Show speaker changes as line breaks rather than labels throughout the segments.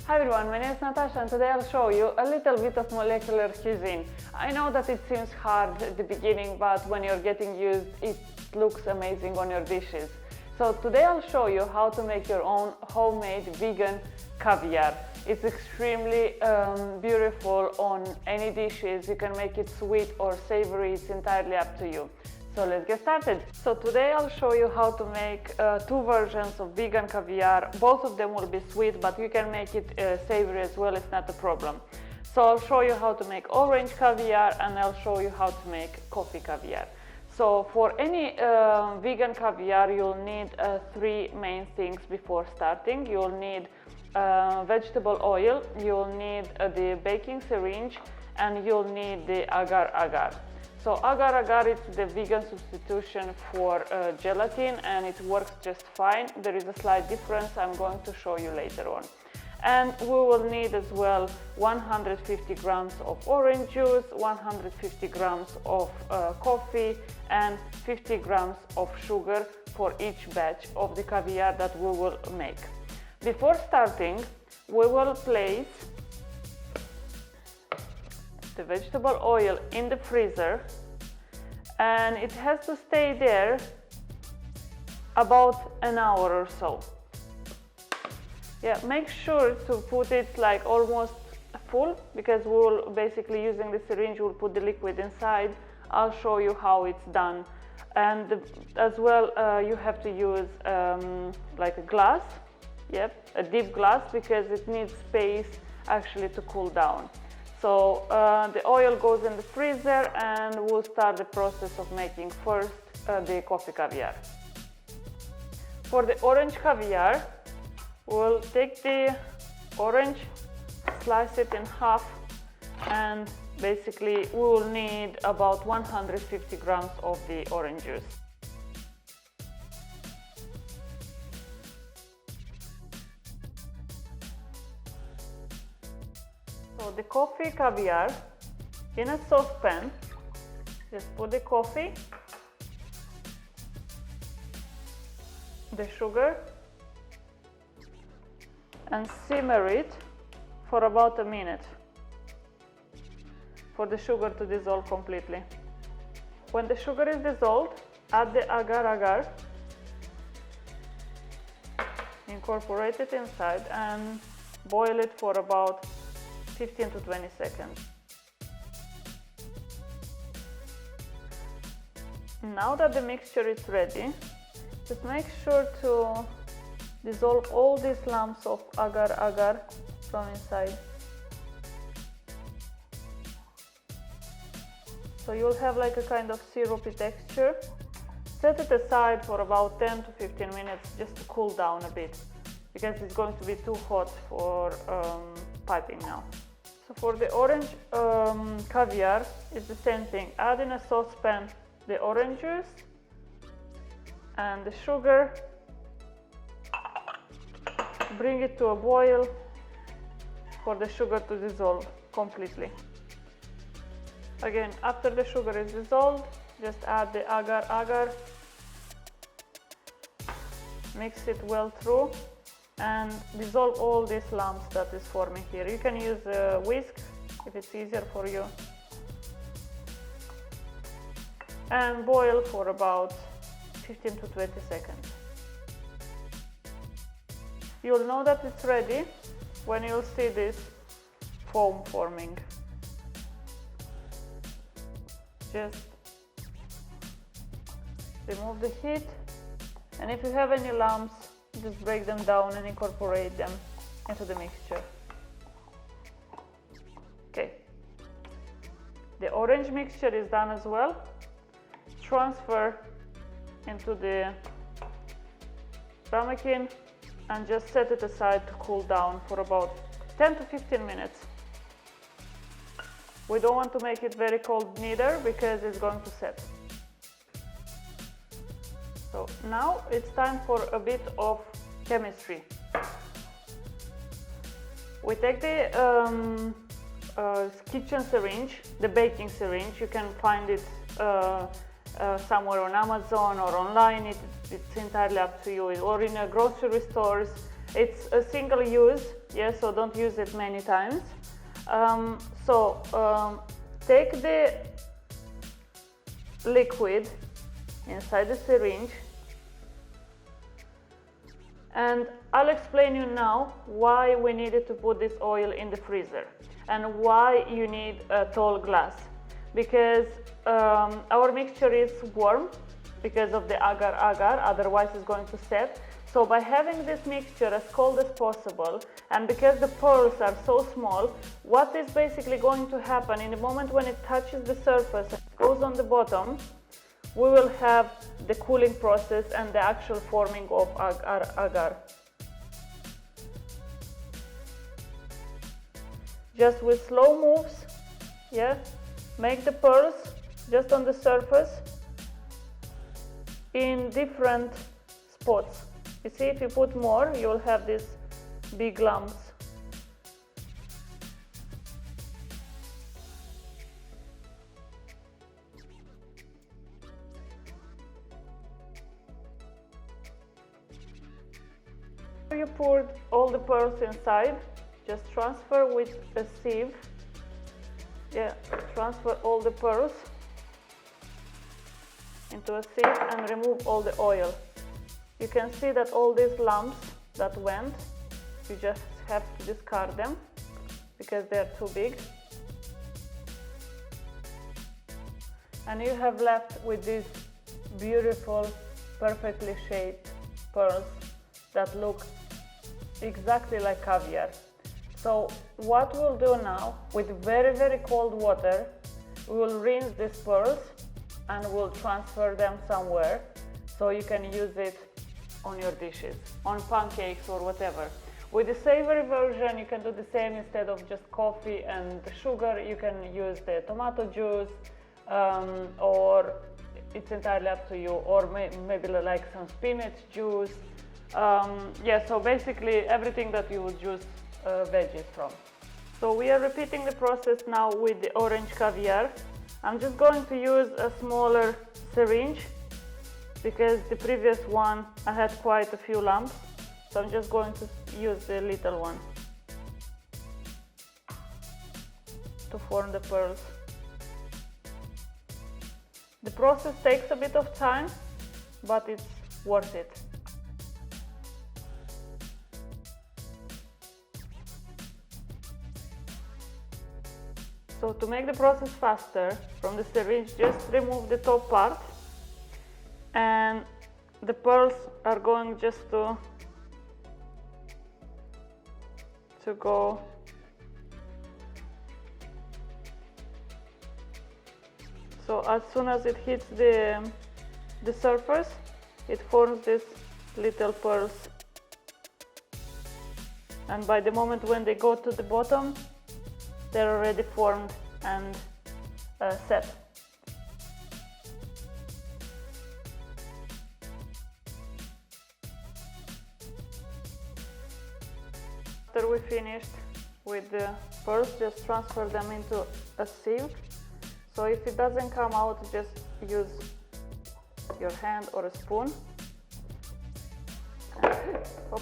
Hi everyone, my name is Natasha and today I'll show you a little bit of molecular cuisine. I know that it seems hard at the beginning, but when you're getting used, it looks amazing on your dishes. So today I'll show you how to make your own homemade vegan caviar. It's extremely beautiful on any dishes. You can make it sweet or savory, it's entirely up to you. So let's get started. So today I'll show you how to make two versions of vegan caviar. Both of them will be sweet, but you can make it savory as well, it's not a problem. So I'll show you how to make orange caviar and I'll show you how to make coffee caviar. So for any vegan caviar, you'll need three main things before starting. You'll need vegetable oil, you'll need the baking syringe, and you'll need the agar. So agar is the vegan substitution for gelatin and it works just fine. There is a slight difference I'm going to show you later on. And we will need as well 150 grams of orange juice, 150 grams of coffee and 50 grams of sugar for each batch of the caviar that we will make. Before starting, we will place the vegetable oil in the freezer and it has to stay there about an hour or so. Yeah, make sure to put it like almost full because we will basically using the syringe, we'll put the liquid inside. I'll show you how it's done. And as well, you have to use like a glass, yep, a deep glass because it needs space actually to cool down. So the oil goes in the freezer and we'll start the process of making first the coffee caviar. For the orange caviar, we'll take the orange, slice it in half, and basically we will need about 150 grams of the orange juice. So the coffee caviar, in a saucepan, just put the coffee, the sugar, and simmer it for about a minute for the sugar to dissolve completely. When the sugar is dissolved, add the agar, incorporate it inside and boil it for about 15 to 20 seconds. Now that the mixture is ready, just make sure to dissolve all these lumps of agar from inside. So you'll have like a kind of syrupy texture. Set it aside for about 10 to 15 minutes just to cool down a bit because it's going to be too hot for piping now. So for the orange caviar, it's the same thing. Add in a saucepan the orange juice and the sugar. Bring it to a boil for the sugar to dissolve completely. Again, after the sugar is dissolved, just add the agar, mix it well through and dissolve all these lumps that is forming here. You can use a whisk if it's easier for you. And boil for about 15 to 20 seconds. You'll know that it's ready when you'll see this foam forming. Just remove the heat, and if you have any lumps, just break them down and incorporate them into the mixture. Okay, the orange mixture is done as well. Transfer into the ramekin and just set it aside to cool down for about 10 to 15 minutes. We don't want to make it very cold neither because it's going to set. So now it's time for a bit of chemistry. We take the kitchen syringe, the baking syringe. You can find it somewhere on Amazon or online. It's entirely up to you, or in grocery stores. It's a single use, yeah, so don't use it many times. Take the liquid inside the syringe, and I'll explain you now why we needed to put this oil in the freezer and why you need a tall glass. Because our mixture is warm because of the agar, otherwise it's going to set. So by having this mixture as cold as possible, and because the pearls are so small, what is basically going to happen in the moment when it touches the surface and goes on the bottom, we will have the cooling process and the actual forming of agar. Just with slow moves, yeah, make the pearls just on the surface in different spots. You see, if you put more, you will have these big lumps. You poured all the pearls inside, just transfer with a sieve. Yeah, transfer all the pearls into a sieve and remove all the oil. You can see that all these lumps that went, you just have to discard them because they are too big. And you have left with these beautiful, perfectly shaped pearls that look exactly like caviar. So what we'll do now, with very, very cold water, we will rinse these pearls and we'll transfer them somewhere so you can use it on your dishes, on pancakes or whatever. With the savory version, you can do the same. Instead of just coffee and sugar, you can use the tomato juice, or it's entirely up to you, or maybe like some spinach juice. Yeah, so basically everything that you would use veggies from. So we are repeating the process now with the orange caviar. I'm just going to use a smaller syringe because the previous one I had quite a few lumps, so I'm just going to use the little one to form the pearls. The process takes a bit of time, but it's worth it. So to make the process faster, from the syringe just remove the top part, and the pearls are going just to go so as soon as it hits the surface, it forms these little pearls, and by the moment when they go to the bottom, they're already formed and set. After we finished with the pearls, just transfer them into a sieve. So if it doesn't come out, just use your hand or a spoon. Hop.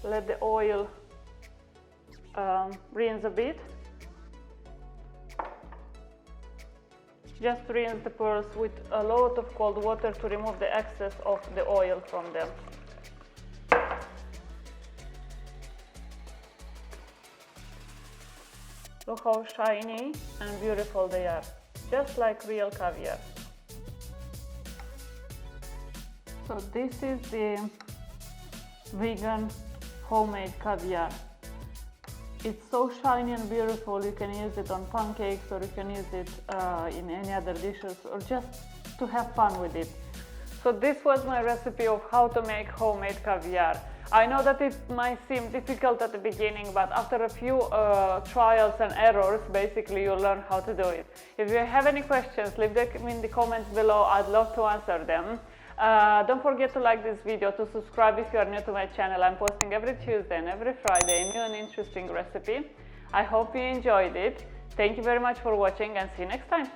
Let the oil rinse a bit. Just rinse the pearls with a lot of cold water to remove the excess of the oil from them. Look how shiny and beautiful they are, just like real caviar. So this is the vegan homemade caviar. It's so shiny and beautiful. You can use it on pancakes, or you can use it in any other dishes, or just to have fun with it. So this was my recipe of how to make homemade caviar. I know that it might seem difficult at the beginning, but after a few trials and errors, basically you'll learn how to do it. If you have any questions, leave them in the comments below. I'd love to answer them. Don't forget to like this video, to subscribe if you are new to my channel. I'm posting every Tuesday and every Friday a new and interesting recipe. I hope you enjoyed it. Thank you very much for watching, and see you next time.